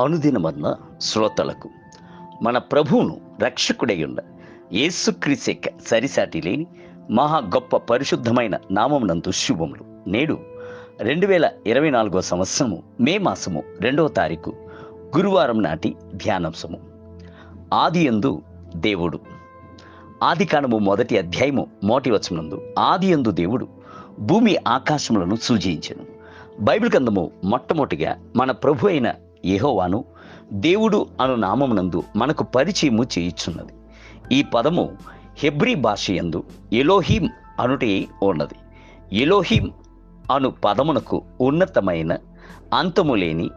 అనుదినమన్న శ్రోతలకు మన ప్రభువును రక్షకుడైయున్న యేసుక్రీస్తు యొక్క సరిసాటి లేని మహా గొప్ప పరిశుద్ధమైన నామమునందు శుభములు. నేడు 2024 సంవత్సరము మే మాసము 2వ తారీఖు గురువారం నాటి ధ్యానాంశము. ఆదియందు దేవుడు. ఆదికాండము 1వ అధ్యాయము 1వ వచనమునందు ఆదియందు దేవుడు భూమి ఆకాశములను సృజించెను. బైబిల్ గ్రంథము మొట్టమొదటిగా మన ప్రభు అయిన యెహోవాను దేవుడు అను నామమునందు మనకు పరిచయము చేయుచున్నది. ఈ పదము హెబ్రీ భాష యందు ఎలోహీం అనుటే ఉన్నది. ఎలోహీం అను పదమునకు ఉన్నతమైన, అంతము లేని,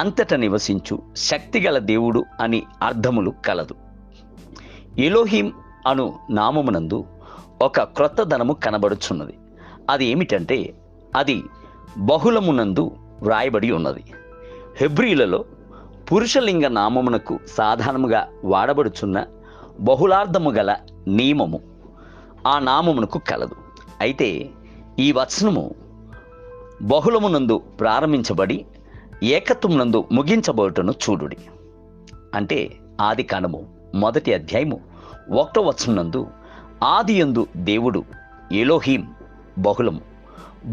అంతట నివసించు శక్తిగల దేవుడు అని అర్థములు కలదు. ఎలోహీం అను నామమునందు ఒక క్రొత్తదనము కనబడుచున్నది. అది ఏమిటంటే అది బహుళమునందు వ్రాయబడి ఉన్నది. హెబ్రీలలో పురుషలింగ నామమునకు సాధారణముగా వాడబడుచున్న బహుళార్థము గల నియమము ఆ నామమునకు కలదు. అయితే ఈ వచనము బహుళమునందు ప్రారంభించబడి ఏకత్వమునందు ముగించబడుటను చూడుడి. అంటే ఆదికాండము 1వ అధ్యాయము 1వ వచనమునందు ఆదియందు దేవుడు ఎలోహీం బహుళము,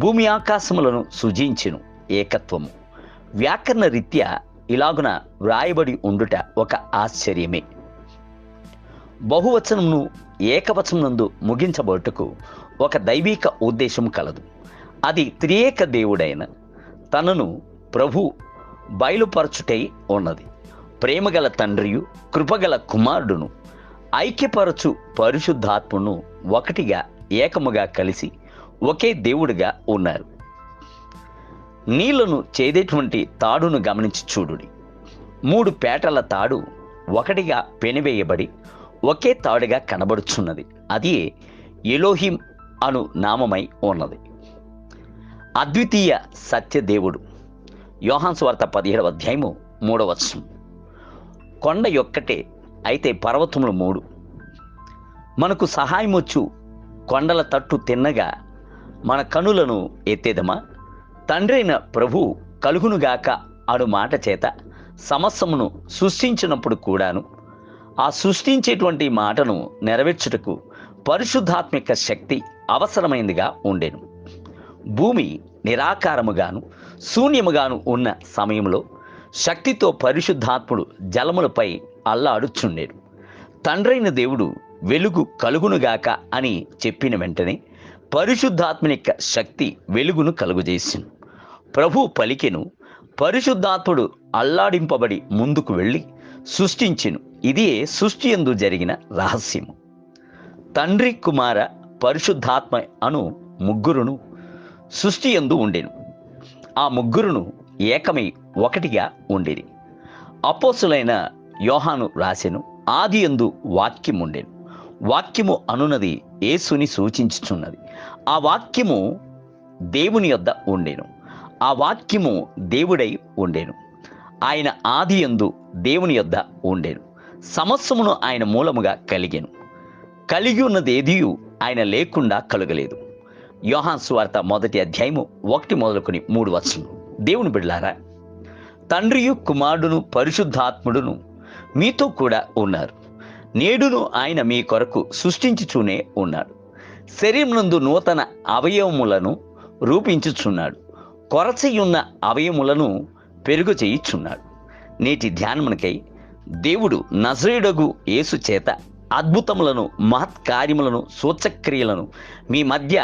భూమి ఆకాశములను సృజించెను ఏకత్వము. వ్యాకరణ రీత్యా ఇలాగున వ్రాయబడి ఉండుట ఒక ఆశ్చర్యమే. బహువచనమును ఏకవచనమునందు ముగించబడుటకు ఒక దైవిక ఉద్దేశం కలదు. అది త్రియేక దేవుడైన తనను ప్రభు బయలుపరచుటై ఉన్నది. ప్రేమగల తండ్రియు కృపగల కుమారుడును ఐక్యపరచు పరిశుద్ధాత్మను ఒకటిగా ఏకముగా కలిసి ఒకే దేవుడిగా ఉన్నారు. నీళ్లను చేదేటువంటి తాడును గమనించి చూడుడి. 3 పేటల తాడు ఒకటిగా పెనివేయబడి ఒకే తాడుగా కనబడుచున్నది. అది ఎలోహీం అను నామమై ఉన్నది. అద్వితీయ సత్యదేవుడు. యోహాను సువార్త 17వ అధ్యాయము 3వ వచనం. కొండ యొక్కటే అయితే పర్వతములు 3. మనకు సహాయమొచ్చు కొండల తట్టు తిన్నగా మన కనులను ఎత్తేదమా? తండ్రి అయిన ప్రభు కలుగునుగాక అను మాట చేత సమస్తమును సృష్టించినప్పుడు కూడాను ఆ సృష్టించేటువంటి మాటను నెరవేర్చుటకు పరిశుద్ధాత్మిక శక్తి అవసరమైందిగా ఉండెను. భూమి నిరాకారముగాను శూన్యముగాను ఉన్న సమయంలో శక్తితో పరిశుద్ధాత్ముడు జలములపై అల్లాడుచుండెను. తండ్రైన దేవుడు వెలుగు కలుగునుగాక అని చెప్పిన వెంటనే పరిశుద్ధాత్మని యొక్క శక్తి వెలుగును కలుగజేసింది. ప్రభు పలికెను, పరిశుద్ధాత్ముడు అల్లాడింపబడి ముందుకు వెళ్ళి సృష్టించెను. ఇదే సృష్టి యందు జరిగిన రహస్యము. తండ్రి, కుమార, పరిశుద్ధాత్మ అను ముగ్గురును సృష్టి యందు ఉండెను. ఆ ముగ్గురును ఏకమై ఒకటిగా ఉండేది. అపోస్తులైన యోహాను రాసెను, ఆది యందు వాక్యం ఉండెను. వాక్యము అనున్నది యేసుని సూచించుచున్నది. ఆ వాక్యము దేవుని యొద్ద ఉండెను. ఆ వాక్యము దేవుడై ఉండెను. ఆయన ఆది యందు దేవుని యొద్ద ఉండెను. సమస్తమును ఆయన మూలముగా కలిగెను. కలిగి ఉన్నదేదియు ఆయన లేకుండా కలుగలేదు. యోహాను సువార్త 1వ అధ్యాయము 1 మొదలుకొని 3 వచనములు. దేవుని బిడ్డలారా, తండ్రియు కుమారుడును పరిశుద్ధాత్ముడును మీతో కూడా ఉన్నారు. నేడును ఆయన మీ కొరకు సృష్టించుచూనే ఉన్నాడు. శరీరమునందు నూతన అవయవములను రూపించుచున్నాడు. కొరచయున్న అవయములను పెరుగు చేయుచున్నాడు. నేటి ధ్యానమునకై దేవుడు నజరేయుడగు యేసు చేత అద్భుతములను, మహత్కార్యములను, సూచక్రియలను మీ మధ్య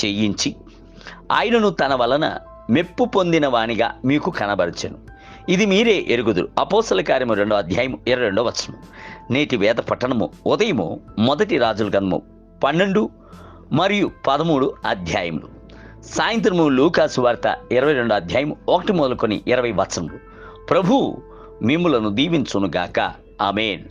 చేయించి ఆయనను తన వలన మెప్పు పొందిన వానిగా మీకు కనబరచెను. ఇది మీరే ఎరుగుదురు. అపోస్తల కార్యము 2వ అధ్యాయము 22వ వచనం. నేటి వేద పట్టణము ఉదయము 1 రాజుల గ్రంథము 12 మరియు 13 అధ్యాయములు. సాయంత్రము లూకాసు వార్త 22వ అధ్యాయము 1 మొదలుకొని 20 వచనములు. ప్రభు మిమ్ములను దీవించునుగాక. ఆమేన్.